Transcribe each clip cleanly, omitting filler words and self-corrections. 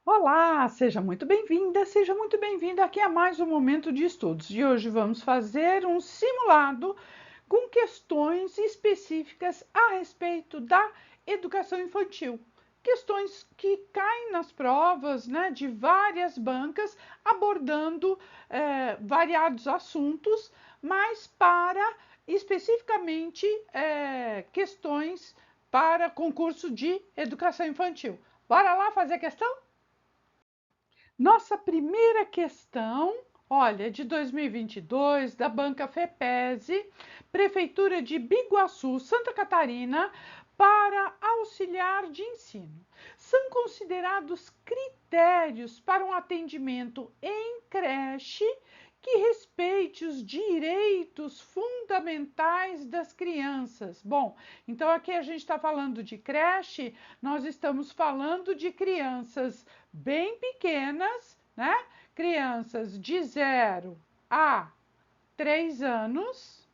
Olá, seja muito bem-vinda, seja muito bem-vindo aqui a mais um momento de estudos. E hoje vamos fazer um simulado com questões específicas a respeito da educação infantil. Questões que caem nas provas, né, de várias bancas, abordando variados assuntos, mas para especificamente questões para concurso de educação infantil. Bora lá fazer a questão? Nossa primeira questão, olha, de 2022, da Banca FEPESE, Prefeitura de Biguaçu, Santa Catarina, para auxiliar de ensino. São considerados critérios para um atendimento em creche que respeite os direitos fundamentais das crianças. Bom, então aqui a gente está falando de creche, nós estamos falando de crianças bem pequenas, né? Crianças de 0 a 3 anos,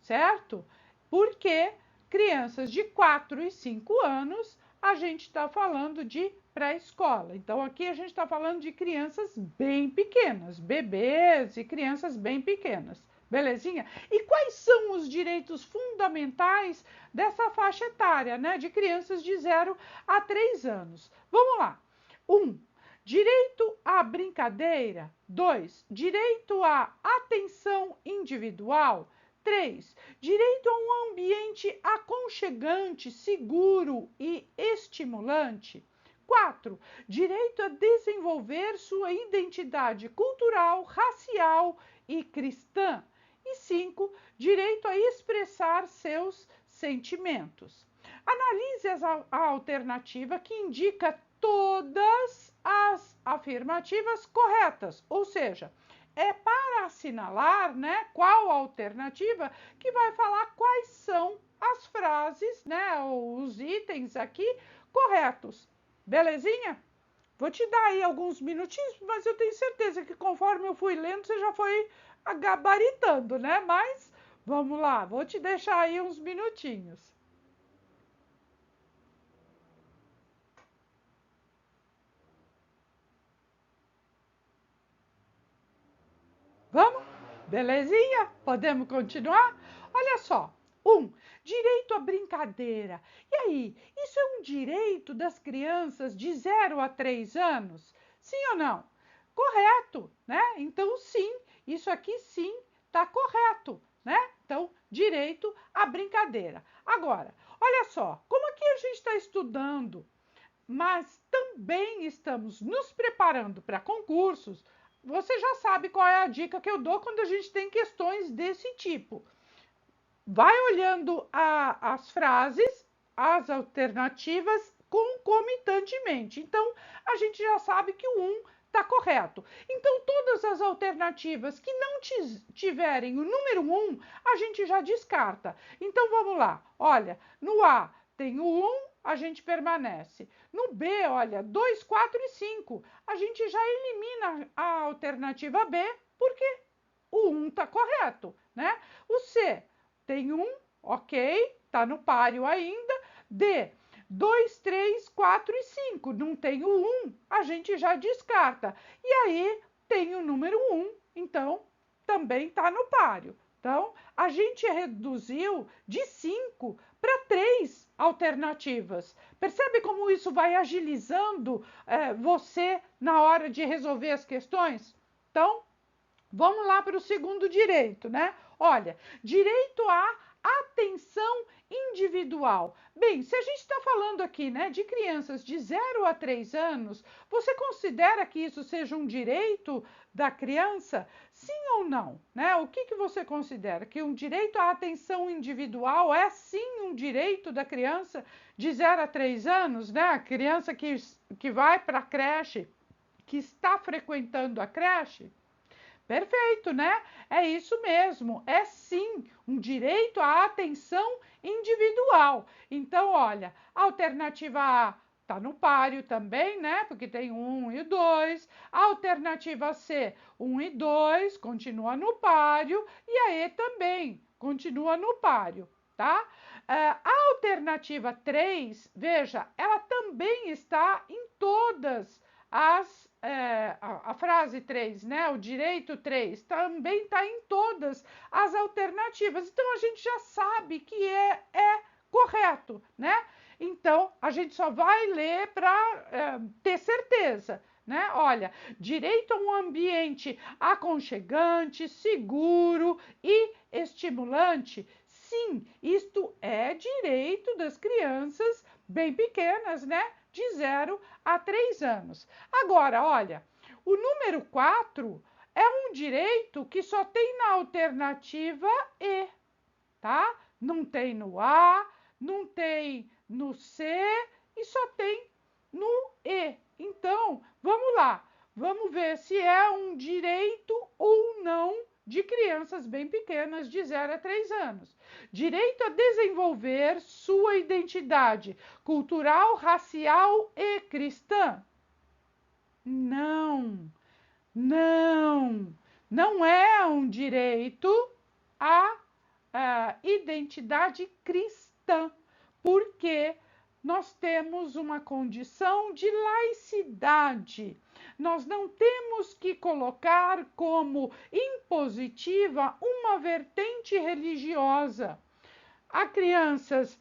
certo? Porque crianças de 4 e 5 anos a gente está falando de pré-escola. Então aqui a gente está falando de crianças bem pequenas, bebês e crianças bem pequenas. Belezinha? E quais são os direitos fundamentais dessa faixa etária, né? De crianças de 0 a 3 anos. Vamos lá. 1. Direito à brincadeira. 2. Direito à atenção individual. 3. Direito a um ambiente aconchegante, seguro e estimulante. 4. Direito a desenvolver sua identidade cultural, racial e cristã. E 5. Direito a expressar seus sentimentos. Analise a alternativa que indica todas as afirmativas corretas, ou seja, é para assinalar, né, qual a alternativa que vai falar quais são as frases, né, os itens aqui corretos. Belezinha? Vou te dar aí alguns minutinhos, mas eu tenho certeza que conforme eu fui lendo, você já foi gabaritando, né? Mas vamos lá, vou te deixar aí uns minutinhos. Vamos? Belezinha? Podemos continuar? Olha só. 1. Direito à brincadeira. E aí, isso é um direito das crianças de 0 a 3 anos? Sim ou não? Correto, né? Então, sim, isso aqui sim está correto, né? Então, direito à brincadeira. Agora, olha só, como aqui a gente está estudando, mas também estamos nos preparando para concursos, você já sabe qual é a dica que eu dou quando a gente tem questões desse tipo. Vai olhando as frases, as alternativas concomitantemente. Então, a gente já sabe que o 1 está correto. Então, todas as alternativas que não tiverem o número 1, a gente já descarta. Então, vamos lá. Olha, no A tem o 1, a gente permanece. No B, olha, 2, 4 e 5. A gente já elimina a alternativa B, porque o 1 está correto, né? O C tem 1, ok, está no páreo ainda. D, 2, 3, 4 e 5. Não tem o 1, a gente já descarta. E aí tem o número 1, então também está no páreo. Então, a gente reduziu de 5 para 3 alternativas. Percebe como isso vai agilizando você na hora de resolver as questões? Então, vamos lá para o segundo direito, né? Olha, direito à atenção individual. Bem, se a gente está falando aqui, né, de crianças de 0 a 3 anos, você considera que isso seja um direito da criança? Sim ou não? Né? O que você considera? Que um direito à atenção individual é sim um direito da criança de 0 a 3 anos, né? A criança que vai para a creche, que está frequentando a creche? Perfeito, né? É isso mesmo. É sim um direito à atenção individual. Então, olha, a alternativa A está no páreo também, né? Porque tem 1 e 2. A alternativa C, 1 e 2, continua no páreo. E a E também continua no páreo. tá? A alternativa 3, veja, ela também está em todas as... a frase 3, né? O direito 3 também está em todas as alternativas. Então, a gente já sabe que é correto, né? Então, a gente só vai ler para ter certeza, né? Olha, direito a um ambiente aconchegante, seguro e estimulante. Sim, isto é direito das crianças bem pequenas, né? De 0 a 3 anos. Agora, olha, o número 4 é um direito que só tem na alternativa E, tá? Não tem no A, não tem no C e só tem no E. Então, vamos lá. Vamos ver se é um direito ou não de crianças bem pequenas de 0 a 3 anos. Direito a desenvolver sua identidade cultural, racial e cristã. Não, não, não é um direito à identidade cristã, porque nós temos uma condição de laicidade. Nós não temos que colocar como impositiva uma vertente religiosa. Há crianças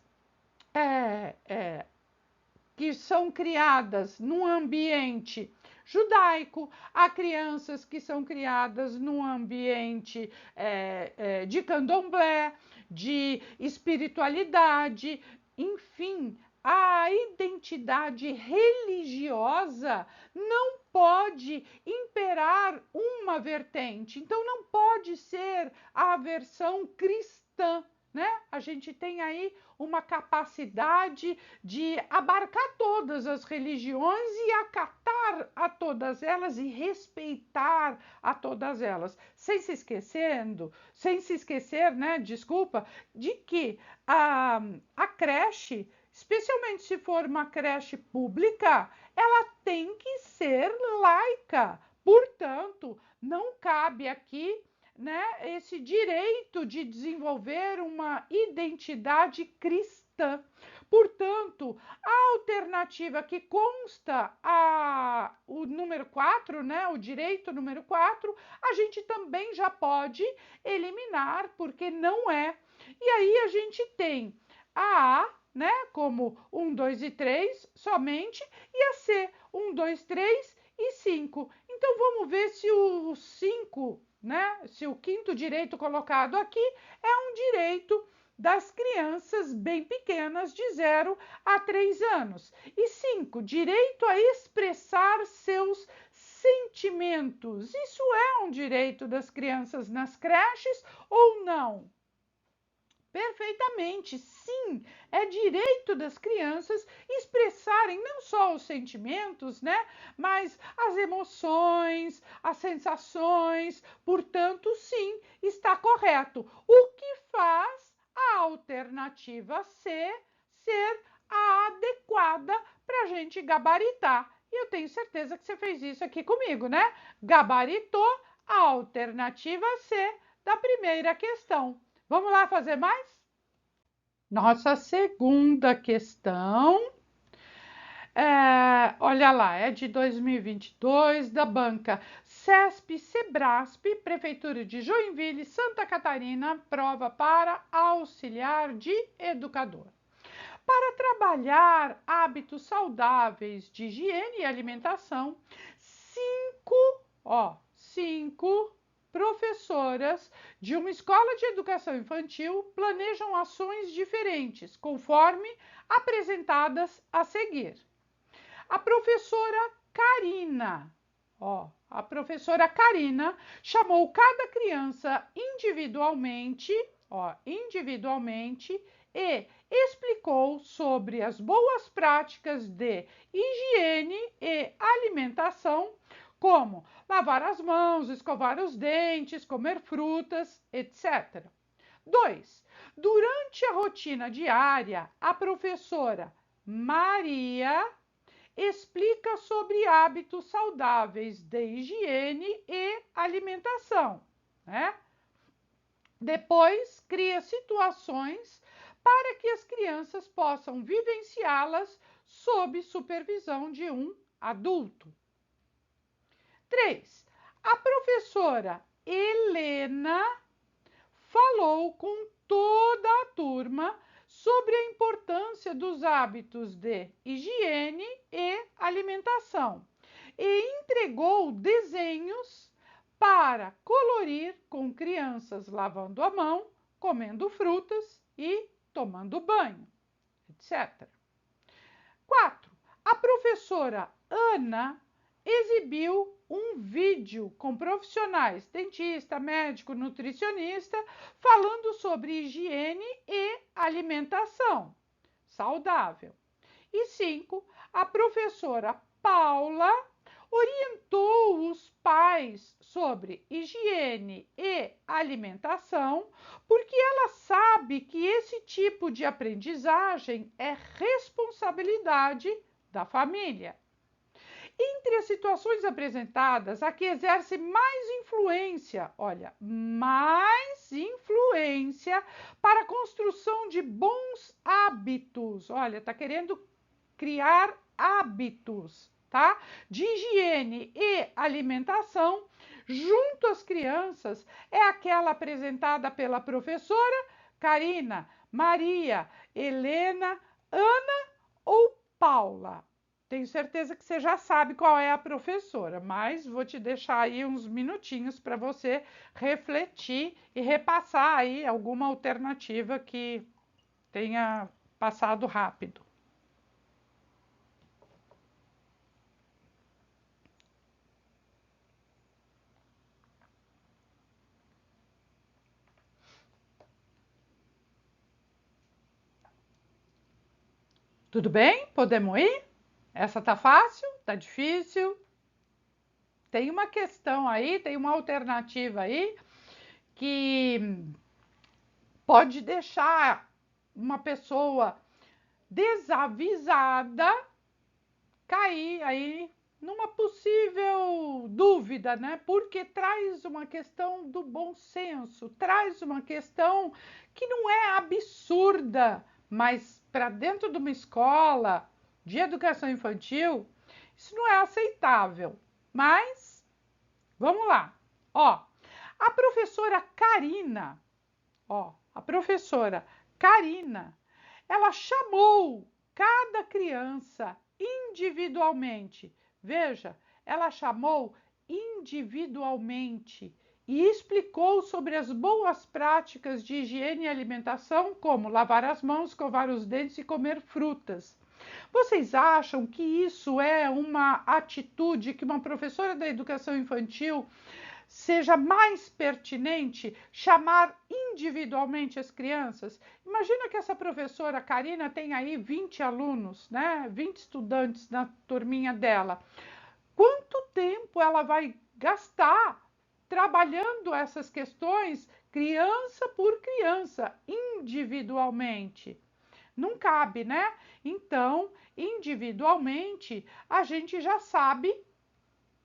que são criadas num ambiente judaico, há crianças que são criadas num ambiente de candomblé, de espiritualidade, enfim, a identidade religiosa não pode imperar uma vertente, então não pode ser a versão cristã. Né? A gente tem aí uma capacidade de abarcar todas as religiões e acatar a todas elas e respeitar a todas elas, sem se esquecer, né, desculpa, de que a creche, especialmente se for uma creche pública, ela tem que ser laica. Portanto, não cabe aqui, né, esse direito de desenvolver uma identidade cristã. Portanto, a alternativa que consta o número 4, né, o direito número 4, a gente também já pode eliminar, porque não é. E aí a gente tem a A, né, como 1, 2 e 3 somente, e a C, 1, 2, 3 e 5. Então, vamos ver se o 5, né, se o quinto direito colocado aqui é um direito das crianças bem pequenas de 0 a 3 anos. E 5, direito a expressar seus sentimentos. Isso é um direito das crianças nas creches ou não? Perfeitamente, sim, é direito das crianças expressarem não só os sentimentos, né, mas as emoções, as sensações, portanto, sim, está correto. O que faz a alternativa C ser a adequada para a gente gabaritar. E eu tenho certeza que você fez isso aqui comigo, né? Gabaritou a alternativa C da primeira questão. Vamos lá fazer mais? Nossa segunda questão, olha lá, é de 2022, da banca CESP, Sebrasp, Prefeitura de Joinville, Santa Catarina, prova para auxiliar de educador. Para trabalhar hábitos saudáveis de higiene e alimentação, cinco professoras de uma escola de educação infantil planejam ações diferentes, conforme apresentadas a seguir. A professora Karina chamou cada criança individualmente e explicou sobre as boas práticas de higiene e alimentação, como lavar as mãos, escovar os dentes, comer frutas, etc. 2. Durante a rotina diária, a professora Maria explica sobre hábitos saudáveis de higiene e alimentação, né? Depois, cria situações para que as crianças possam vivenciá-las sob supervisão de um adulto. 3. A professora Helena falou com toda a turma sobre a importância dos hábitos de higiene e alimentação e entregou desenhos para colorir com crianças lavando a mão, comendo frutas e tomando banho, etc. 4. A professora Ana exibiu um vídeo com profissionais, dentista, médico, nutricionista, falando sobre higiene e alimentação saudável. E 5. A professora Paula orientou os pais sobre higiene e alimentação, porque ela sabe que esse tipo de aprendizagem é responsabilidade da família. Entre as situações apresentadas, a que exerce mais influência, mais influência para a construção de bons hábitos. Está querendo criar hábitos, tá? De higiene e alimentação junto às crianças é aquela apresentada pela professora Karina, Maria, Helena, Ana ou Paula. Tenho certeza que você já sabe qual é a professora, mas vou te deixar aí uns minutinhos para você refletir e repassar aí alguma alternativa que tenha passado rápido. Tudo bem? Podemos ir? Essa tá fácil? Tá difícil? Tem uma questão aí, tem uma alternativa aí que pode deixar uma pessoa desavisada cair aí numa possível dúvida, né? Porque traz uma questão do bom senso, traz uma questão que não é absurda, mas para dentro de uma escola de educação infantil, isso não é aceitável. Mas, vamos lá. A professora Karina, ela chamou cada criança individualmente. Veja, ela chamou individualmente e explicou sobre as boas práticas de higiene e alimentação, como lavar as mãos, escovar os dentes e comer frutas. Vocês acham que isso é uma atitude que uma professora da educação infantil seja mais pertinente chamar individualmente as crianças? Imagina que essa professora Karina tem aí 20 alunos, né? 20 estudantes na turminha dela. Quanto tempo ela vai gastar trabalhando essas questões criança por criança, individualmente? Não cabe, né? Então, individualmente, a gente já sabe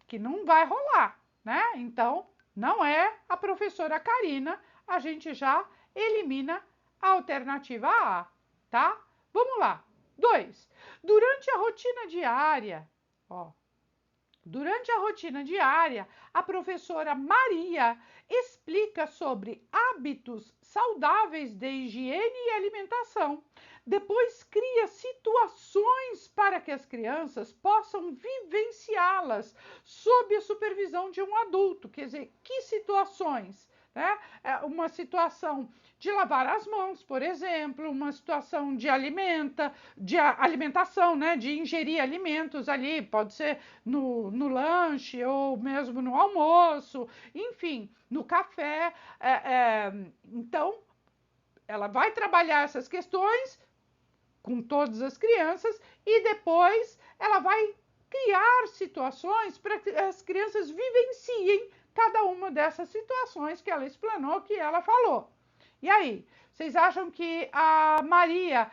que não vai rolar, né? Então, não é a professora Karina, a gente já elimina a alternativa A, tá? Vamos lá. 2. Durante a rotina diária, a professora Maria explica sobre hábitos saudáveis de higiene e alimentação. Depois cria situações para que as crianças possam vivenciá-las sob a supervisão de um adulto. Quer dizer, que situações? Né? Uma situação de lavar as mãos, por exemplo, uma situação de alimentação, né? De ingerir alimentos ali, pode ser no lanche ou mesmo no almoço, enfim, no café. Então, ela vai trabalhar essas questões com todas as crianças e depois ela vai criar situações para que as crianças vivenciem cada uma dessas situações que ela explanou, que ela falou. E aí, vocês acham que a Maria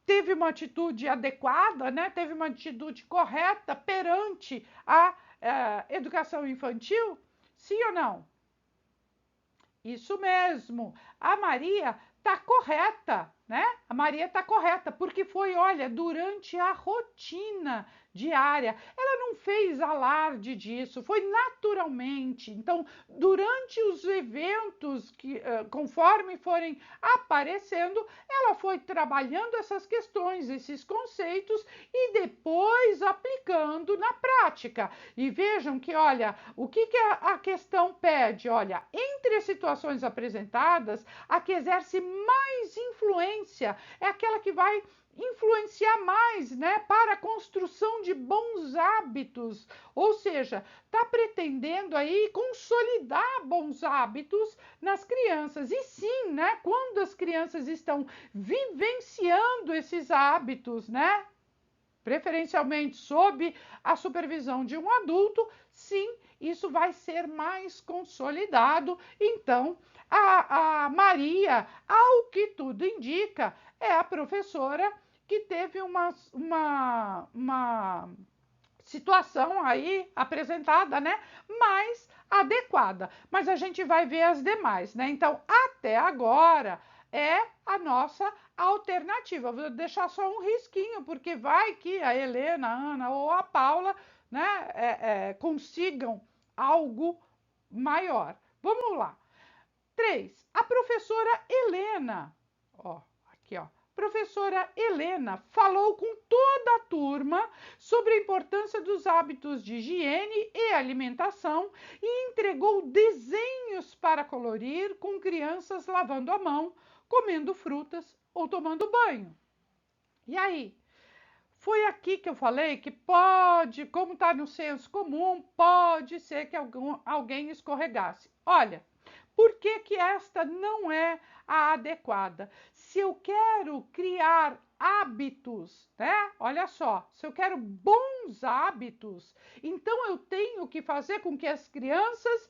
teve uma atitude adequada, né? Teve uma atitude correta perante a educação infantil? Sim ou não? Isso mesmo. A Maria tá correta, né? A Maria tá correta, porque foi, olha, durante a rotina diária. Ela não fez alarde disso, foi naturalmente. Então, durante os eventos que, conforme forem aparecendo, ela foi trabalhando essas questões, esses conceitos e depois aplicando na prática. E vejam que, olha, o que a questão pede? Olha, entre as situações apresentadas, a que exerce mais influência é aquela que vai influenciar mais, né, para a construção de bons hábitos, ou seja, está pretendendo aí consolidar bons hábitos nas crianças. E sim, né, quando as crianças estão vivenciando esses hábitos, né, preferencialmente sob a supervisão de um adulto, sim, isso vai ser mais consolidado. Então, a Maria, ao que tudo indica, é a professora que teve uma situação aí apresentada, né, mais adequada. Mas a gente vai ver as demais, né? Então, até agora é a nossa alternativa. Vou deixar só um risquinho, porque vai que a Helena, a Ana ou a Paula, né, consigam algo maior. Vamos lá. 3. A professora Helena, ó, aqui, ó. Professora Helena falou com toda a turma sobre a importância dos hábitos de higiene e alimentação e entregou desenhos para colorir com crianças lavando a mão, comendo frutas ou tomando banho. E aí? Foi aqui que eu falei que pode, como está no senso comum, pode ser que alguém escorregasse. Olha, por que que esta não é a adequada? Se eu quero criar hábitos, né? Olha só, se eu quero bons hábitos, então eu tenho que fazer com que as crianças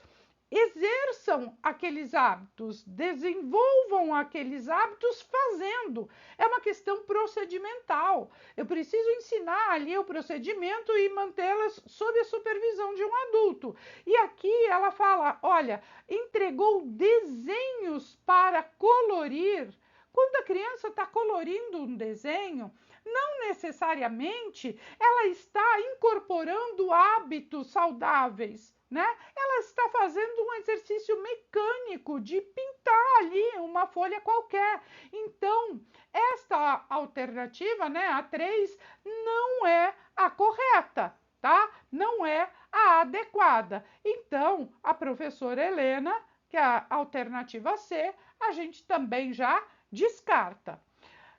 exerçam aqueles hábitos, desenvolvam aqueles hábitos fazendo. É uma questão procedimental. Eu preciso ensinar ali o procedimento e mantê-las sob a supervisão de um adulto. E aqui ela fala, olha, entregou desenhos para colorir. Quando a criança está colorindo um desenho, não necessariamente ela está incorporando hábitos saudáveis, né? Ela está fazendo um exercício mecânico de pintar ali uma folha qualquer. Então, esta alternativa, né, a 3, não é a correta, tá? Não é a adequada. Então, a professora Helena, que é a alternativa C, a gente também já descarta.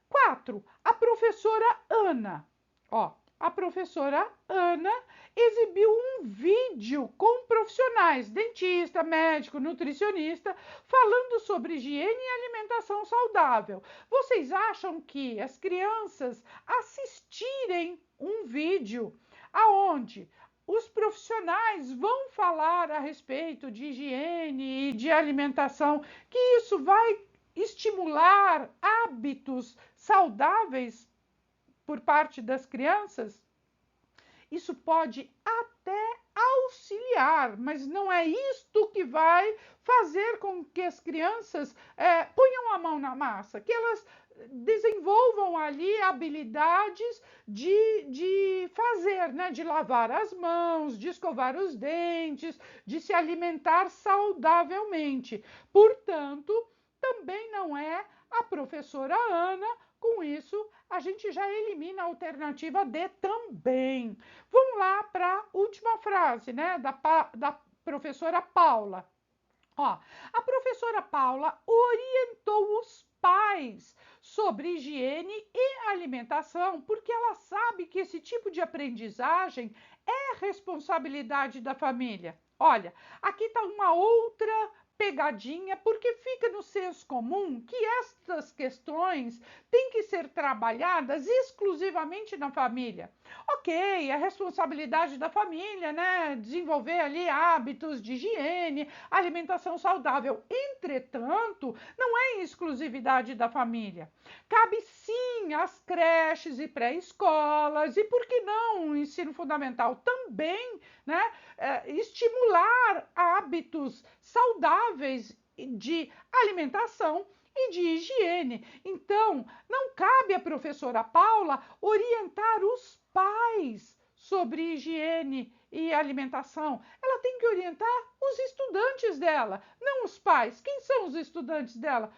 4. A professora Ana. Ó, a professora Ana exibiu um vídeo com profissionais, dentista, médico, nutricionista, falando sobre higiene e alimentação saudável. Vocês acham que as crianças assistirem um vídeo aonde os profissionais vão falar a respeito de higiene e de alimentação, que isso vai estimular hábitos saudáveis por parte das crianças? Isso pode até auxiliar, mas não é isto que vai fazer com que as crianças ponham a mão na massa, que elas desenvolvam ali habilidades de fazer, né? De lavar as mãos, de escovar os dentes, de se alimentar saudavelmente. Portanto, também não é a professora Ana. Com isso, a gente já elimina a alternativa D também. Vamos lá para a última frase, né, da professora Paula. Ó, a professora Paula orientou os pais sobre higiene e alimentação, porque ela sabe que esse tipo de aprendizagem é responsabilidade da família. Olha, aqui está uma outra pegadinha, porque fica no senso comum que estas questões têm que ser trabalhadas exclusivamente na família. Ok, é responsabilidade da família, né? Desenvolver ali hábitos de higiene, alimentação saudável. Entretanto, não é exclusividade da família. Cabe sim às creches e pré-escolas, e por que não o ensino fundamental também, né? Estimular hábitos saudáveis de alimentação e de higiene. Então, não cabe à professora Paula orientar os pais sobre higiene e alimentação. Ela tem que orientar os estudantes dela, não os pais. Quem são os estudantes dela?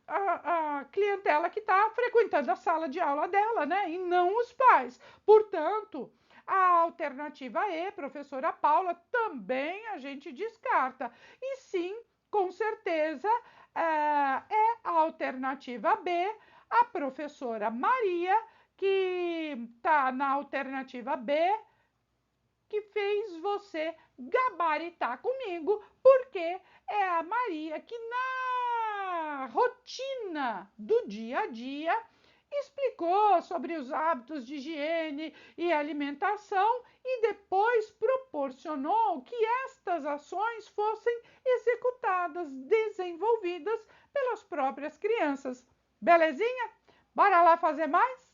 A clientela que está frequentando a sala de aula dela, né? E não os pais. Portanto, a alternativa E, professora Paula, também a gente descarta. E sim, com certeza, é a alternativa B, a professora Maria, que está na alternativa B, que fez você gabaritar comigo, porque é a Maria que na rotina do dia a dia explicou sobre os hábitos de higiene e alimentação e depois proporcionou que estas ações fossem executadas, desenvolvidas pelas próprias crianças. Belezinha? Bora lá fazer mais?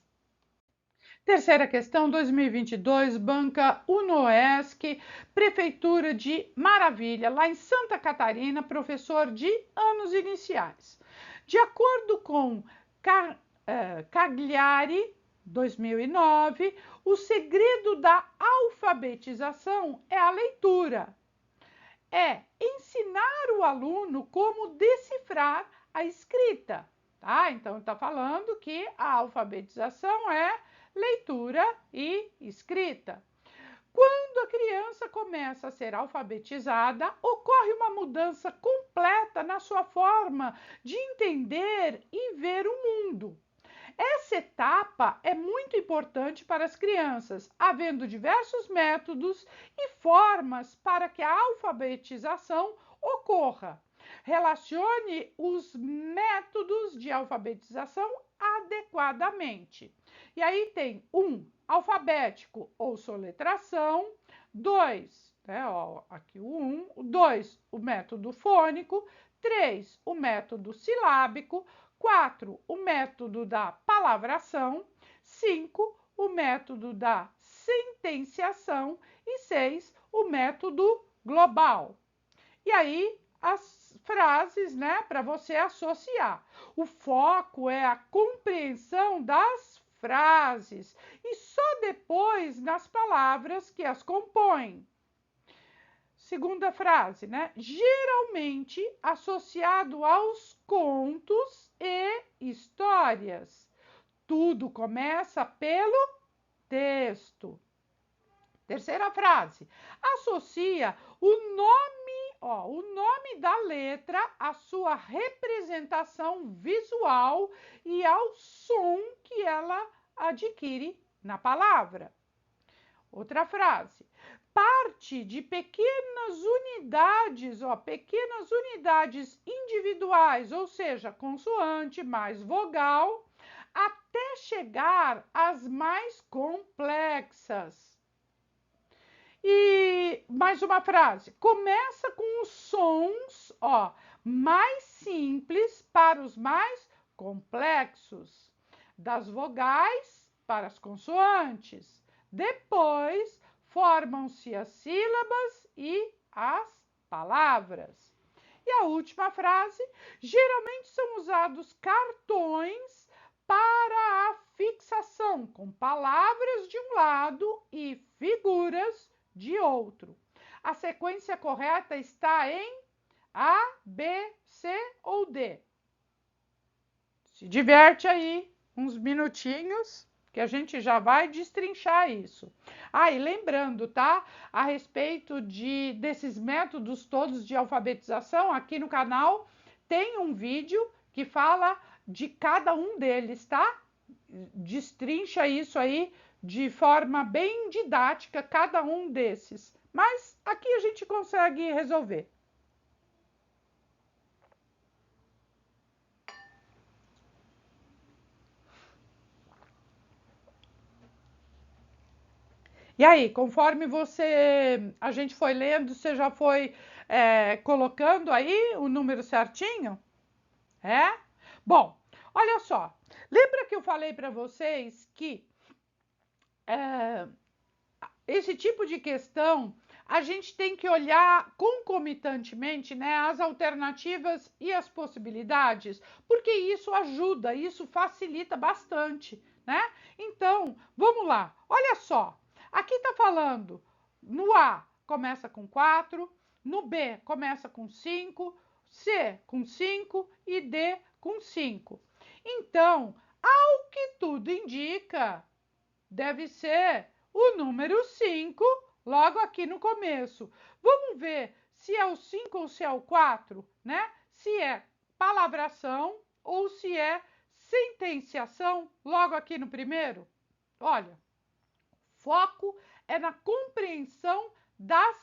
Terceira questão, 2022, Banca Unoesc, Prefeitura de Maravilha, lá em Santa Catarina, professor de anos iniciais. De acordo com Cagliari, 2009, o segredo da alfabetização é a leitura. É ensinar o aluno como decifrar a escrita, tá? Então, está falando que a alfabetização é leitura e escrita. Quando a criança começa a ser alfabetizada, ocorre uma mudança completa na sua forma de entender e ver o mundo. Essa etapa é muito importante para as crianças, havendo diversos métodos e formas para que a alfabetização ocorra. Relacione os métodos de alfabetização adequadamente. E aí tem alfabético ou soletração, 2, né, ó, aqui o 2, o método fônico, 3, o método silábico, 4, o método da palavração, 5, o método da sentenciação e 6, o método global. E aí, as frases, né, para você associar. O foco é a compreensão das frases e só depois nas palavras que as compõem. Segunda frase, né? Geralmente associado aos contos e histórias. Tudo começa pelo texto. Terceira frase, associa o nome da letra à sua representação visual e ao som que ela adquire na palavra. Outra frase, parte de pequenas unidades individuais, ou seja, consoante mais vogal, até chegar às mais complexas. E mais uma frase, começa com os sons, mais simples para os mais complexos, das vogais para as consoantes. Depois, formam-se as sílabas e as palavras. E a última frase, geralmente são usados cartões para a fixação, com palavras de um lado e figuras de outro. A sequência correta está em A, B, C ou D. Se diverte aí uns minutinhos que a gente já vai destrinchar isso. E lembrando, tá? A respeito desses métodos todos de alfabetização, aqui no canal tem um vídeo que fala de cada um deles, tá? Destrincha isso aí de forma bem didática, cada um desses. Mas aqui a gente consegue resolver. E aí, conforme a gente foi lendo, você já foi colocando aí o número certinho? É? Bom, olha só. Lembra que eu falei para vocês que esse tipo de questão, a gente tem que olhar concomitantemente, né, as alternativas e as possibilidades, porque isso ajuda, isso facilita bastante, né? Então, vamos lá. Olha só. Aqui está falando, no A começa com 4, no B começa com 5, C com 5 e D com 5. Então, ao que tudo indica, deve ser o número 5 logo aqui no começo. Vamos ver se é o 5 ou se é o 4, né? Se é palavração ou se é sentenciação logo aqui no primeiro. Olha, foco é na compreensão das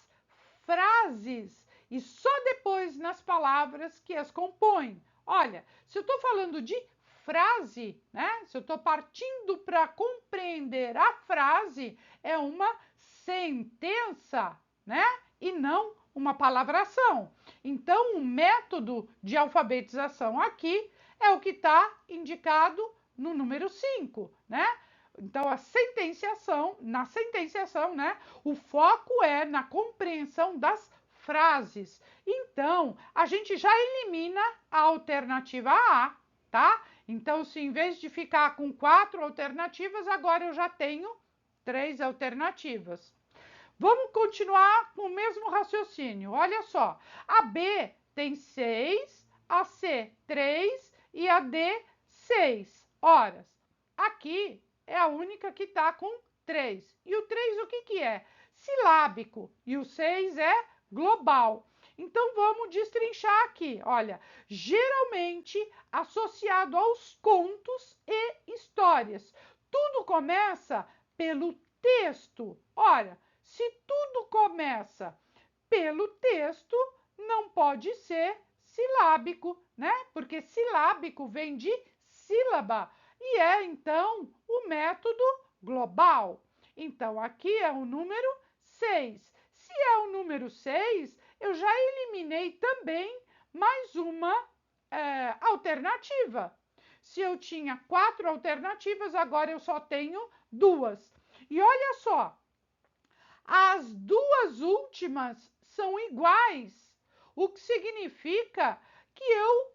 frases e só depois nas palavras que as compõem. Olha, se eu estou falando de frase, né? Se eu estou partindo para compreender a frase, é uma sentença, né? E não uma palavração. Então, o método de alfabetização aqui é o que está indicado no número 5, né? Então, na sentenciação, né, o foco é na compreensão das frases. Então, a gente já elimina a alternativa A, tá? Então, se em vez de ficar com 4 alternativas, agora eu já tenho 3 alternativas. Vamos continuar com o mesmo raciocínio. Olha só, a B tem 6, a C 3 e a D 6 horas. Aqui é a única que está com 3. E o 3 o que é? Silábico. E o 6 é global. Então, vamos destrinchar aqui. Olha, geralmente associado aos contos e histórias. Tudo começa pelo texto. Olha, se tudo começa pelo texto, não pode ser silábico, né? Porque silábico vem de sílaba e é, então, o método global. Então, aqui é o número 6. Se é o número 6, eu já eliminei também mais uma alternativa. Se eu tinha 4 alternativas, agora eu só tenho 2. E olha só, as duas últimas são iguais, o que significa que eu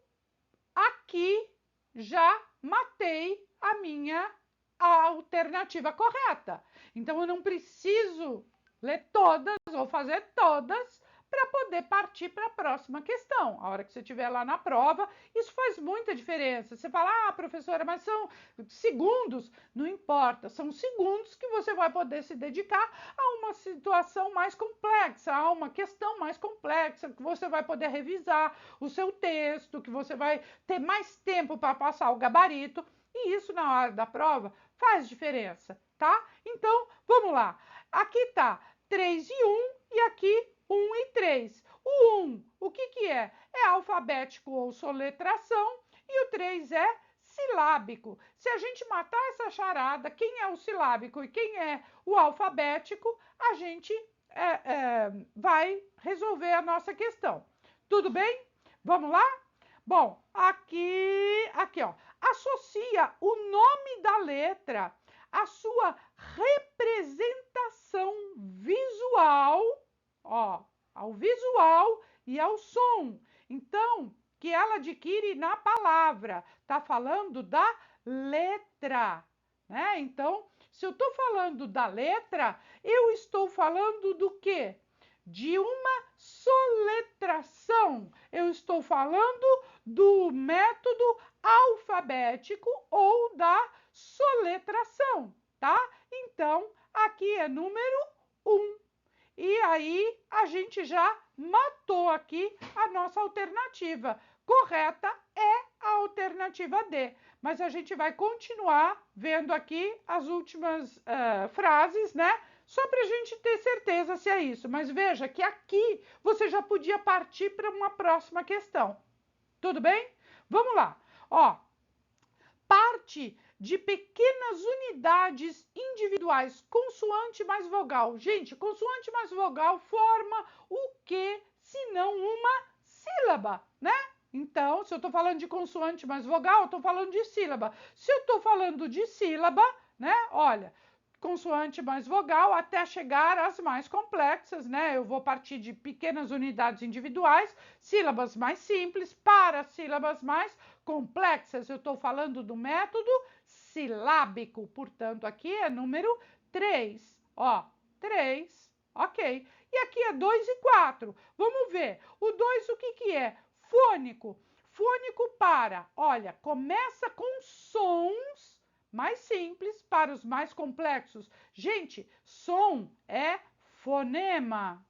aqui já matei a minha alternativa correta. Então, eu não preciso ler todas ou fazer todas para poder partir para a próxima questão. A hora que você estiver lá na prova, isso faz muita diferença. Você fala, ah, professora, mas são segundos. Não importa, são segundos que você vai poder se dedicar a uma situação mais complexa, a uma questão mais complexa, que você vai poder revisar o seu texto, que você vai ter mais tempo para passar o gabarito. E isso, na hora da prova, faz diferença, tá? Então, vamos lá. Aqui tá 3 e 1 e aqui 1 e 3. O 1, o que é? É alfabético ou soletração e o 3 é silábico. Se a gente matar essa charada, quem é o silábico e quem é o alfabético, a gente vai resolver a nossa questão. Tudo bem? Vamos lá? Bom, aqui, ó, associa o nome da letra à sua representação visual, ó, ao visual e ao som. Então, que ela adquire na palavra. Tá falando da letra, né? Então, se eu estou falando da letra, eu estou falando do quê? De uma soletração. Eu estou falando do método alfabético ou da soletração, tá? Então, aqui é número 1. E aí, a gente já matou aqui a nossa alternativa. Correta é a alternativa D. Mas a gente vai continuar vendo aqui as últimas frases, né? Só para a gente ter certeza se é isso. Mas veja que aqui você já podia partir para uma próxima questão. Tudo bem? Vamos lá. Ó, parte de pequenas unidades individuais, consoante mais vogal. Gente, consoante mais vogal forma o que, se não uma sílaba, né? Então, se eu estou falando de consoante mais vogal, eu estou falando de sílaba. Se eu estou falando de sílaba, né? Olha, consoante mais vogal, até chegar às mais complexas, né? Eu vou partir de pequenas unidades individuais, sílabas mais simples para sílabas mais complexas. Eu estou falando do método silábico, portanto, aqui é número 3. Ó, 3, ok. E aqui é 2 e 4. Vamos ver. O 2, o que é? Fônico. Fônico para, olha, começa com sons mais simples para os mais complexos. Gente, som é fonema,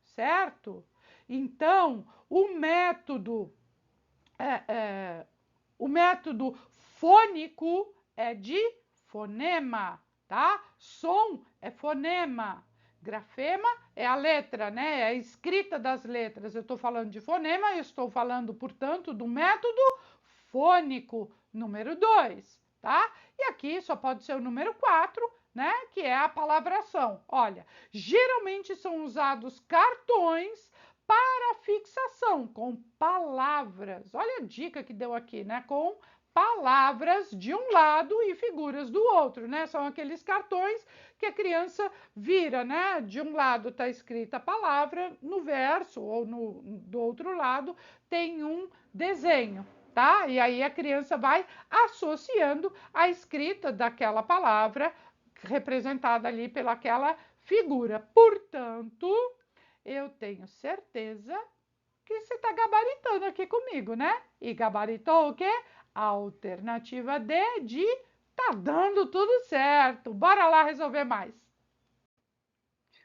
certo? Então, o método fônico é de fonema, tá? Som é fonema. Grafema é a letra, né? É a escrita das letras. Eu estou falando de fonema, eu estou falando, portanto, do método fônico número 2, tá? E aqui só pode ser o número 4, né? Que é a palavração. Olha, geralmente são usados cartões para fixação com palavras. Olha a dica que deu aqui, né? Com palavras de um lado e figuras do outro, né? São aqueles cartões que a criança vira, né? De um lado está escrita a palavra, no verso ou do outro lado tem um desenho, tá? E aí a criança vai associando a escrita daquela palavra representada ali pelaquela figura. Portanto, eu tenho certeza que você está gabaritando aqui comigo, né? E gabaritou o quê? A alternativa D de tá dando tudo certo. Bora lá resolver mais.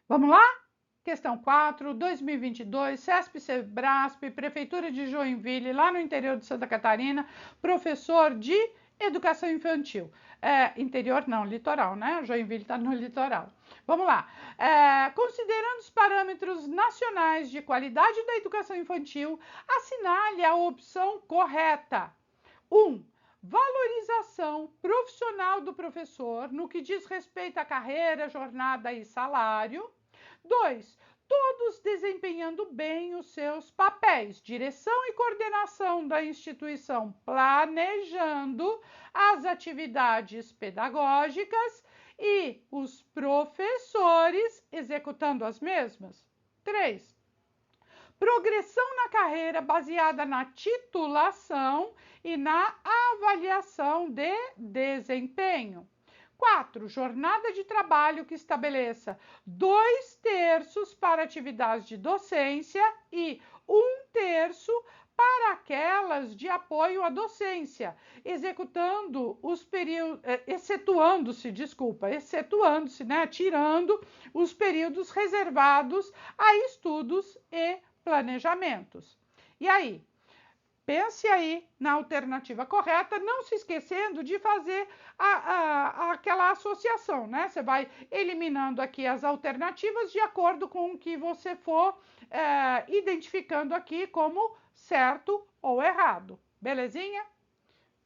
Vamos lá? Questão 4, 2022, CESP-CEBRASP, Prefeitura de Joinville, lá no interior de Santa Catarina, professor de educação infantil. Interior não, litoral, né? Joinville está no litoral. Vamos lá. Considerando os parâmetros nacionais de qualidade da educação infantil, assinale a opção correta. 1. Valorização profissional do professor no que diz respeito à carreira, jornada e salário. 2. Todos desempenhando bem os seus papéis, direção e coordenação da instituição, planejando as atividades pedagógicas e os professores executando as mesmas. 3. Progressão na carreira baseada na titulação e na avaliação de desempenho. 4. Jornada de trabalho que estabeleça 2/3 para atividades de docência e 1/3 para aquelas de apoio à docência, excetuando-se, né, tirando os períodos reservados a estudos e planejamentos. E aí? Pense aí na alternativa correta, não se esquecendo de fazer aquela associação, né? Você vai eliminando aqui as alternativas de acordo com o que você for identificando aqui como certo ou errado. Belezinha?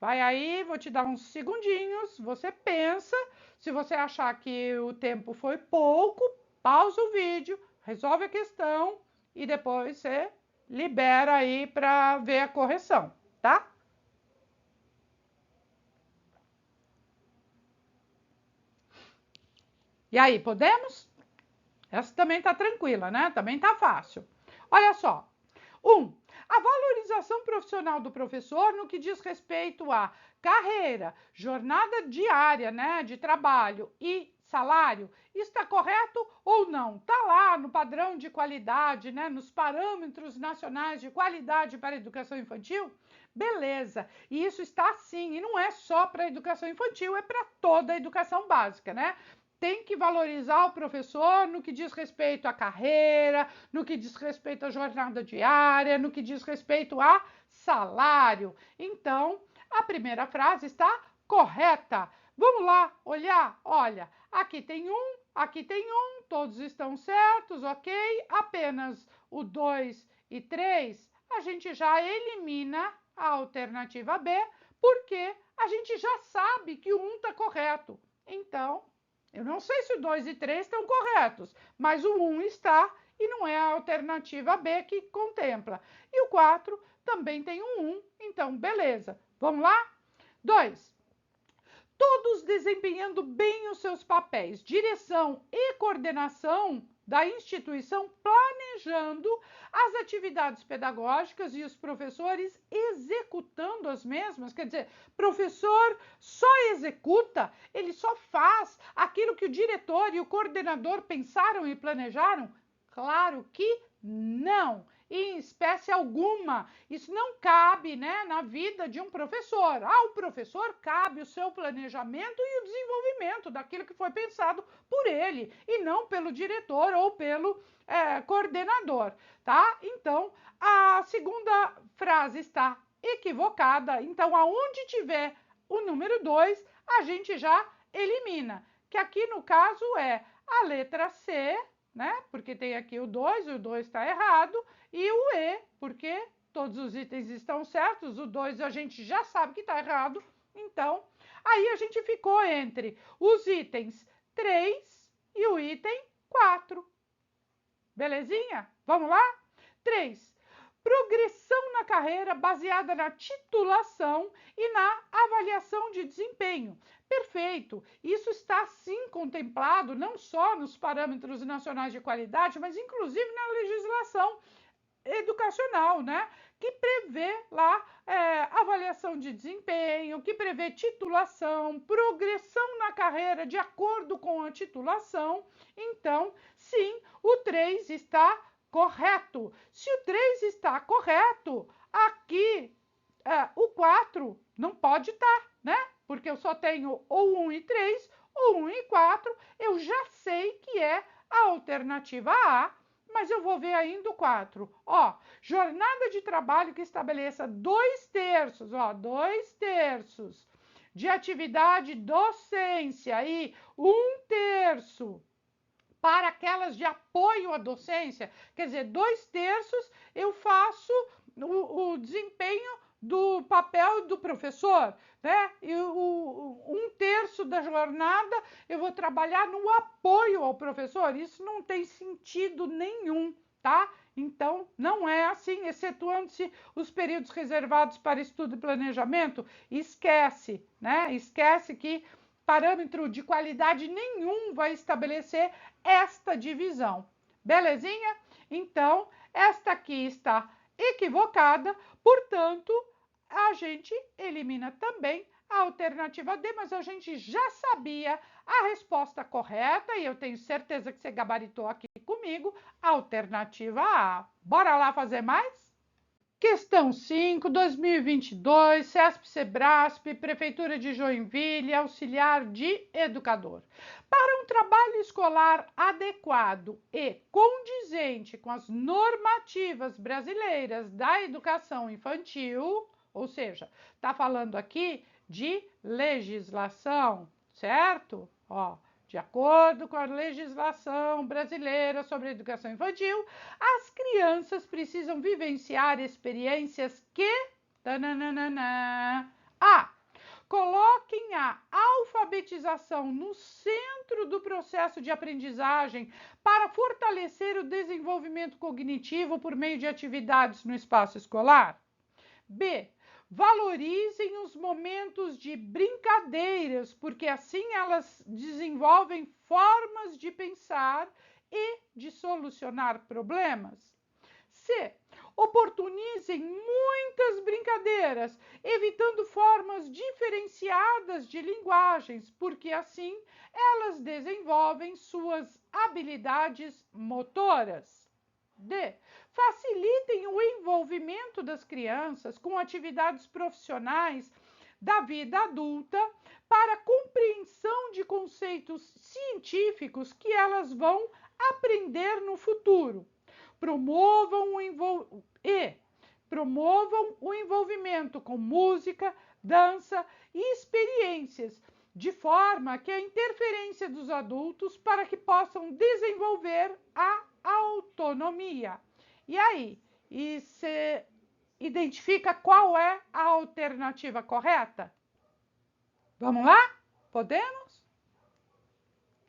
Vai aí, vou te dar uns segundinhos, você pensa. Se você achar que o tempo foi pouco, pausa o vídeo, resolve a questão e depois você libera aí para ver a correção, tá? E aí, podemos? Essa também tá tranquila, né? Também tá fácil. Olha só. 1. A valorização profissional do professor no que diz respeito à carreira, jornada diária, né, de trabalho e salário, está correto ou não? Está lá no padrão de qualidade, né, nos parâmetros nacionais de qualidade para a educação infantil? Beleza, e isso está sim, e não é só para a educação infantil, é para toda a educação básica, né? Tem que valorizar o professor no que diz respeito à carreira, no que diz respeito à jornada diária, no que diz respeito a salário. Então, a primeira frase está correta. Vamos lá olhar? Olha, aqui tem um, todos estão certos, ok? Apenas o 2 e 3, a gente já elimina a alternativa B, porque a gente já sabe que o 1 está correto. Então, eu não sei se o 2 e 3 estão corretos, mas o 1 está e não é a alternativa B que contempla. E o 4 também tem um 1, então beleza. Vamos lá? 2. todos desempenhando bem os seus papéis, direção e coordenação da instituição, planejando as atividades pedagógicas e os professores executando as mesmas. Quer dizer, professor só executa, ele só faz aquilo que o diretor e o coordenador pensaram e planejaram? Claro que não, em espécie alguma. Isso não cabe, né, na vida de um professor. Ao professor cabe o seu planejamento e o desenvolvimento daquilo que foi pensado por ele, e não pelo diretor ou pelo coordenador, tá? Então, a segunda frase está equivocada. Então, aonde tiver o número 2, a gente já elimina, que aqui no caso é a letra C, né? Porque tem aqui o 2 está errado, e o E, porque todos os itens estão certos, o 2 a gente já sabe que está errado. Então, aí a gente ficou entre os itens 3 e o item 4. Belezinha? Vamos lá? 3. Progressão na carreira baseada na titulação e na avaliação de desempenho. Perfeito! Isso está sim contemplado não só nos parâmetros nacionais de qualidade, mas inclusive na legislação educacional, né? Que prevê lá avaliação de desempenho, que prevê titulação, progressão na carreira de acordo com a titulação. Então, sim, o 3 está correto. Se o 3 está correto, aqui o 4 não pode estar, né? Porque eu só tenho ou 1 e 3, ou 1 e 4. Eu já sei que é a alternativa A, mas eu vou ver ainda o 4. Ó, jornada de trabalho que estabeleça 2/3, ó, 2/3 de atividade docência e 1/3 para aquelas de apoio à docência. Quer dizer, 2/3 eu faço o desempenho do papel do professor, né? E o 1/3 da jornada eu vou trabalhar no apoio ao professor. Isso não tem sentido nenhum, tá? Então, não é assim, excetuando-se os períodos reservados para estudo e planejamento, esquece, né? Esquece que parâmetro de qualidade nenhum vai estabelecer esta divisão. Belezinha? Então, esta aqui está equivocada, portanto, a gente elimina também a alternativa D, mas a gente já sabia a resposta correta e eu tenho certeza que você gabaritou aqui comigo, a alternativa A. Bora lá fazer mais? Questão 5, 2022, CESP-CEBRASP, Prefeitura de Joinville, auxiliar de educador. Para um trabalho escolar adequado e condizente com as normativas brasileiras da educação infantil, ou seja, está falando aqui de legislação, certo? Ó, de acordo com a legislação brasileira sobre a educação infantil, as crianças precisam vivenciar experiências que... Coloquem a alfabetização no centro do processo de aprendizagem para fortalecer o desenvolvimento cognitivo por meio de atividades no espaço escolar. B. Valorizem os momentos de brincadeiras, porque assim elas desenvolvem formas de pensar e de solucionar problemas. C. Oportunizem muitas brincadeiras, evitando formas diferenciadas de linguagens, porque assim elas desenvolvem suas habilidades motoras. D. Facilitem o envolvimento das crianças com atividades profissionais da vida adulta para a compreensão de conceitos científicos que elas vão aprender no futuro. Promovam o envolvimento com música, dança e experiências, de forma que a interferência dos adultos para que possam desenvolver a autonomia. E aí, e você identifica qual é a alternativa correta? Vamos lá? Podemos?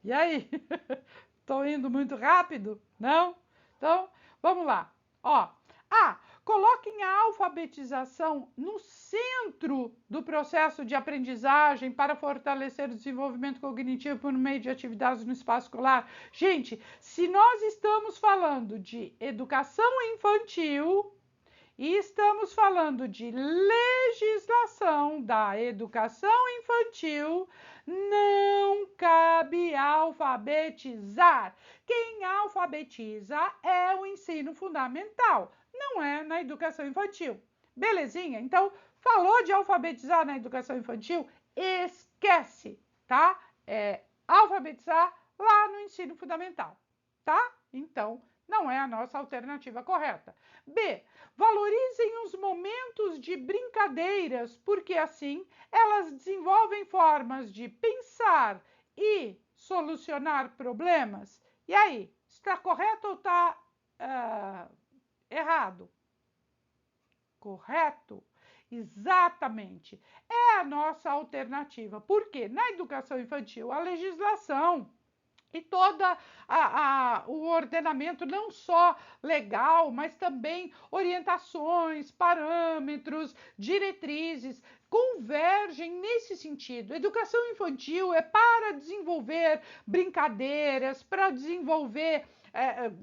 E aí? Estou indo muito rápido? Não? Então, vamos lá. Ó, A. Coloquem a alfabetização no centro do processo de aprendizagem para fortalecer o desenvolvimento cognitivo por meio de atividades no espaço escolar. Gente, se nós estamos falando de educação infantil e estamos falando de legislação da educação infantil, não cabe alfabetizar. Quem alfabetiza é o ensino fundamental, não é na educação infantil. Belezinha? Então, falou de alfabetizar na educação infantil? Esquece, tá? É alfabetizar lá no ensino fundamental, tá? Então, não é a nossa alternativa correta. B. Valorizem os momentos de brincadeiras, porque assim elas desenvolvem formas de pensar e solucionar problemas. E aí, está correto ou está errado? Correto? Exatamente. É a nossa alternativa. Porque na educação infantil, a legislação e todo o ordenamento, não só legal, mas também orientações, parâmetros, diretrizes, convergem nesse sentido. Educação infantil é para desenvolver brincadeiras, para desenvolver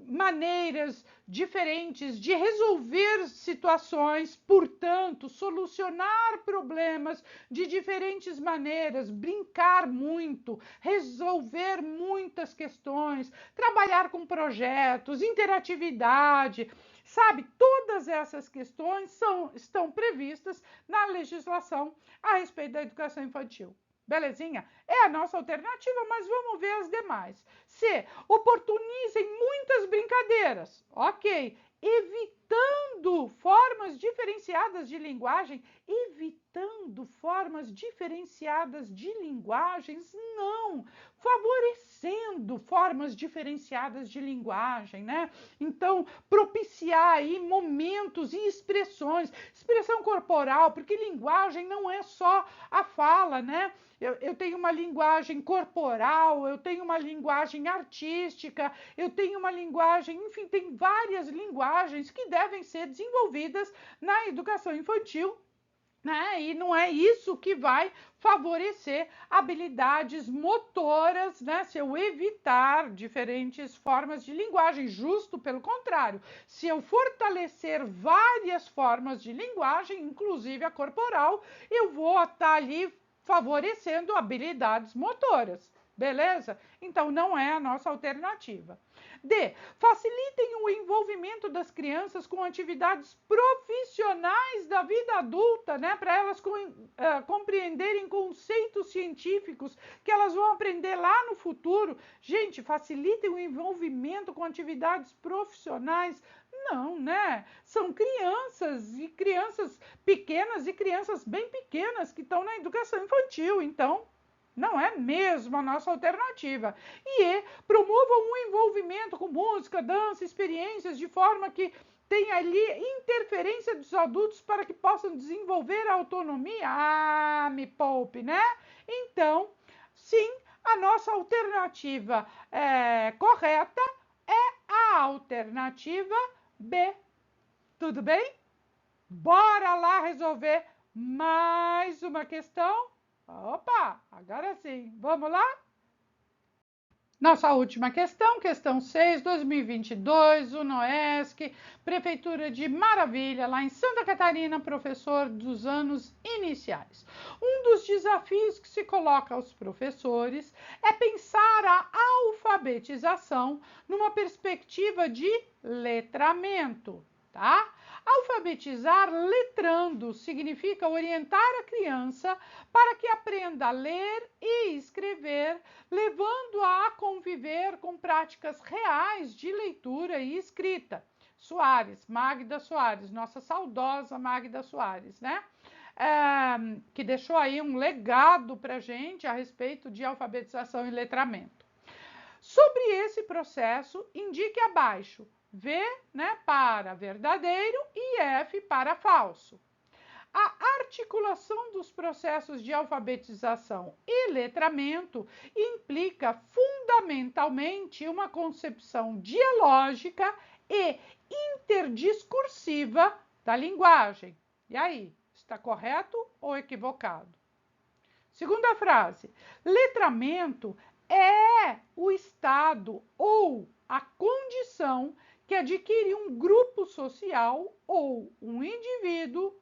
maneiras diferentes de resolver situações, portanto, solucionar problemas de diferentes maneiras, brincar muito, resolver muitas questões, trabalhar com projetos, interatividade, sabe? Todas essas questões estão previstas na legislação a respeito da educação infantil. Belezinha? É a nossa alternativa, mas vamos ver as demais. C. Oportunizem muitas brincadeiras. Ok. Evitando formas diferenciadas de linguagem. Evitando formas diferenciadas de linguagens, não. Favorecendo formas diferenciadas de linguagem, né? Então, propiciar aí momentos e expressões. Expressão corporal, porque linguagem não é só a fala, né? Eu tenho uma linguagem corporal, eu tenho uma linguagem artística, eu tenho uma linguagem, enfim, tem várias linguagens que devem ser desenvolvidas na educação infantil, né? E não é isso que vai favorecer habilidades motoras, né? Se eu evitar diferentes formas de linguagem, justo pelo contrário, se eu fortalecer várias formas de linguagem, inclusive a corporal, eu vou estar ali favorecendo habilidades motoras, beleza? Então não é a nossa alternativa. D. Facilitem o envolvimento das crianças com atividades profissionais da vida adulta, né? Para elas compreenderem conceitos científicos que elas vão aprender lá no futuro. Gente, facilitem o envolvimento com atividades profissionais. Não, né? São crianças e crianças pequenas e crianças bem pequenas que estão na educação infantil. Então, não é mesmo a nossa alternativa. E promovam um envolvimento com música, dança, experiências, de forma que tem ali interferência dos adultos para que possam desenvolver a autonomia. Ah, me poupe, né? Então, sim, a nossa alternativa correta é a alternativa B. Tudo bem? Bora lá resolver mais uma questão? Opa, agora sim. Vamos lá? Nossa última questão 6, 2022, UNOESC, Prefeitura de Maravilha, lá em Santa Catarina, professor dos anos iniciais. Um dos desafios que se coloca aos professores é pensar a alfabetização numa perspectiva de letramento, tá? Alfabetizar letrando significa orientar a criança para que aprenda a ler e escrever, levando-a a conviver com práticas reais de leitura e escrita. Soares, Magda Soares, nossa saudosa Magda Soares, né? Que deixou aí um legado para a gente a respeito de alfabetização e letramento. Sobre esse processo, indique abaixo V, né, para verdadeiro e F para falso. A articulação dos processos de alfabetização e letramento implica fundamentalmente uma concepção dialógica e interdiscursiva da linguagem. E aí, está correto ou equivocado? Segunda frase: letramento é o estado ou a condição que adquire um grupo social ou um indivíduo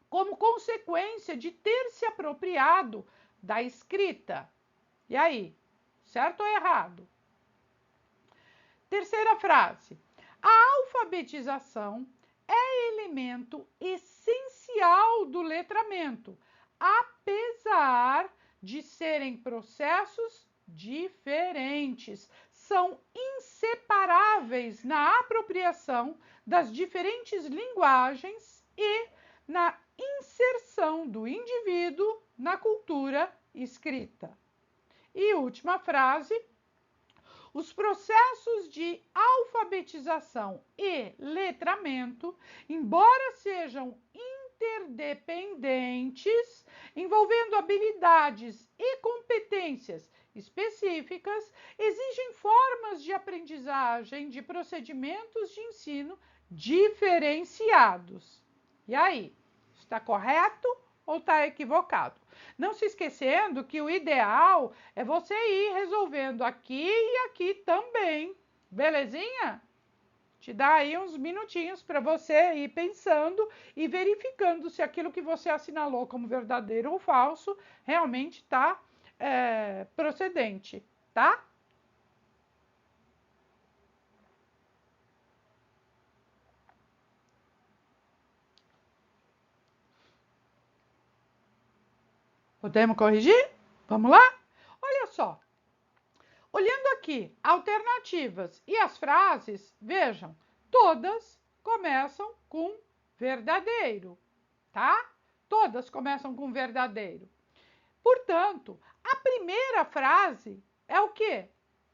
como consequência de ter se apropriado da escrita. E aí, certo ou errado? Terceira frase: a alfabetização é elemento essencial do letramento, apesar de serem processos diferentes. São inseparáveis na apropriação das diferentes linguagens e na inserção do indivíduo na cultura escrita. E última frase: os processos de alfabetização e letramento, embora sejam interdependentes, envolvendo habilidades e competências específicas, exigem formas de aprendizagem de procedimentos de ensino diferenciados. E aí, está correto ou está equivocado? Não se esquecendo que o ideal é você ir resolvendo aqui e aqui também, belezinha? Te dá aí uns minutinhos para você ir pensando e verificando se aquilo que você assinalou como verdadeiro ou falso realmente está procedente, tá? Podemos corrigir? Vamos lá? Olha só. Olhando aqui, alternativas e as frases, vejam, todas começam com verdadeiro, tá? Todas começam com verdadeiro. Portanto, a primeira frase é o quê?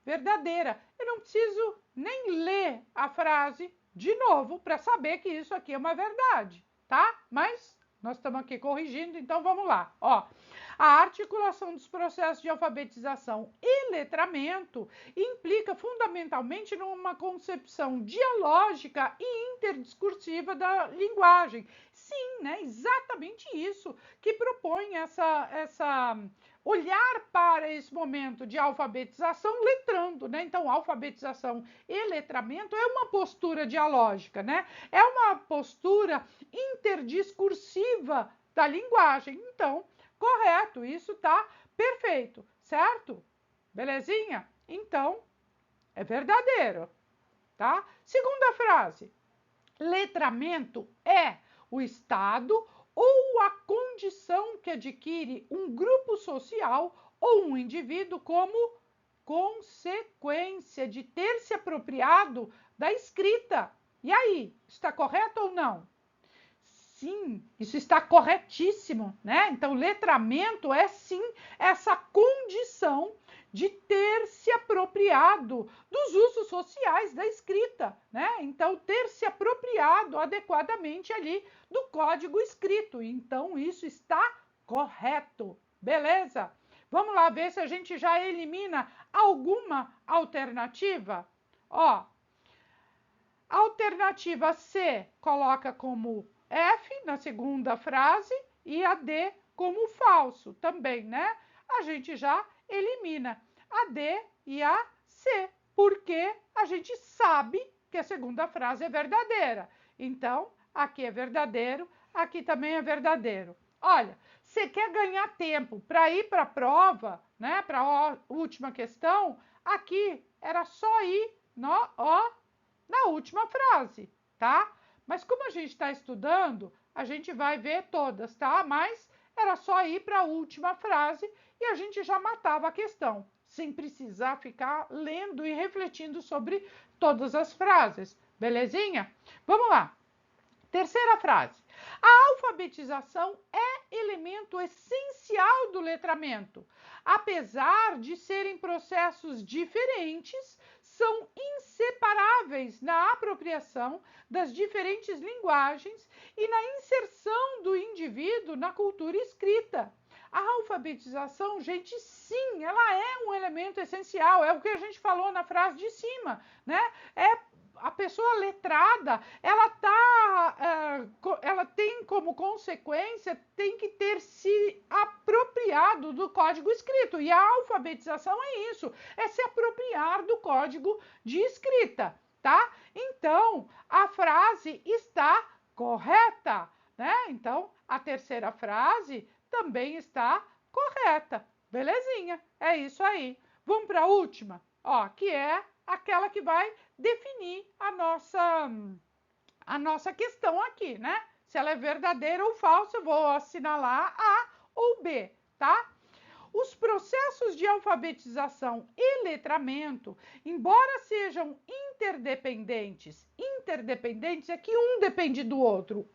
Verdadeira. Eu não preciso nem ler a frase de novo para saber que isso aqui é uma verdade, tá? Mas nós estamos aqui corrigindo, então vamos lá. Ó, a articulação dos processos de alfabetização e letramento implica fundamentalmente numa concepção dialógica e interdiscursiva da linguagem. Sim, né? Exatamente isso que propõe essa olhar para esse momento de alfabetização letrando, né? Então, alfabetização e letramento é uma postura dialógica, né? É uma postura interdiscursiva da linguagem. Então, correto, isso tá perfeito, certo? Belezinha? Então, é verdadeiro, tá? Segunda frase: letramento é o estado ou a condição que adquire um grupo social ou um indivíduo como consequência de ter se apropriado da escrita. E aí, está correto ou não? Sim, isso está corretíssimo, né? Então, letramento é sim essa condição de ter se apropriado dos usos sociais da escrita, né? Então, ter se apropriado adequadamente ali do código escrito. Então, isso está correto, beleza? Vamos lá ver se a gente já elimina alguma alternativa? Ó, alternativa C coloca como F na segunda frase e a D como falso também, né? A gente já elimina a D e a C, porque a gente sabe que a segunda frase é verdadeira. Então, aqui é verdadeiro, aqui também é verdadeiro. Olha, você quer ganhar tempo para ir para a prova, né? Para a última questão, aqui era só ir na última frase, tá? Mas como a gente está estudando, a gente vai ver todas, tá? Mas era só ir para a última frase e a gente já matava a questão, sem precisar ficar lendo e refletindo sobre todas as frases, belezinha? Vamos lá. Terceira frase. A alfabetização é elemento essencial do letramento. Apesar de serem processos diferentes, são inseparáveis responsáveis na apropriação das diferentes linguagens e na inserção do indivíduo na cultura escrita. A alfabetização, gente, sim, ela é um elemento essencial, é o que a gente falou na frase de cima, né? A pessoa letrada, ela tem como consequência, tem que ter se apropriado do código escrito. E a alfabetização é isso, é se apropriar do código de escrita, tá? Então, a frase está correta, né? Então, a terceira frase também está correta. Belezinha, é isso aí. Vamos para a última, ó, que é aquela que vai definir a nossa questão aqui, né? Se ela é verdadeira ou falsa, eu vou assinalar A ou B, tá? Os processos de alfabetização e letramento, embora sejam interdependentes é que um depende do outro,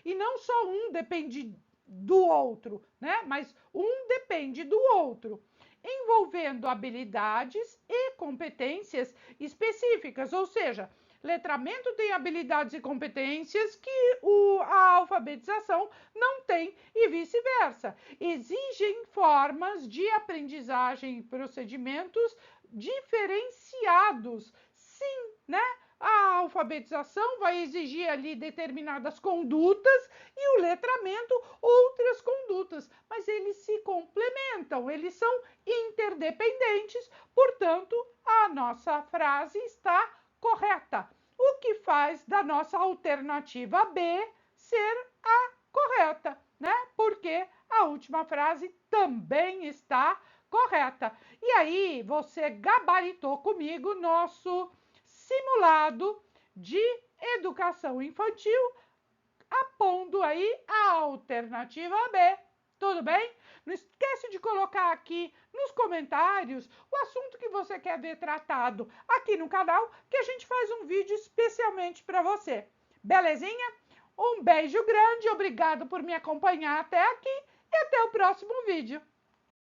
e não só um depende do outro, né? Mas um depende do outro, envolvendo habilidades e competências específicas, ou seja, letramento tem habilidades e competências que a alfabetização não tem e vice-versa. Exigem formas de aprendizagem e procedimentos diferenciados. Sim, né? A alfabetização vai exigir ali determinadas condutas e o letramento outras condutas, mas eles se complementam, eles são interdependentes, portanto, a nossa frase está correta, o que faz da nossa alternativa B ser a correta, né? Porque a última frase também está correta. E aí, você gabaritou comigo nosso simulado de educação infantil, apondo aí a alternativa B. Tudo bem? Não esquece de colocar aqui nos comentários o assunto que você quer ver tratado aqui no canal, que a gente faz um vídeo especialmente para você. Belezinha? Um beijo grande, obrigado por me acompanhar até aqui e até o próximo vídeo.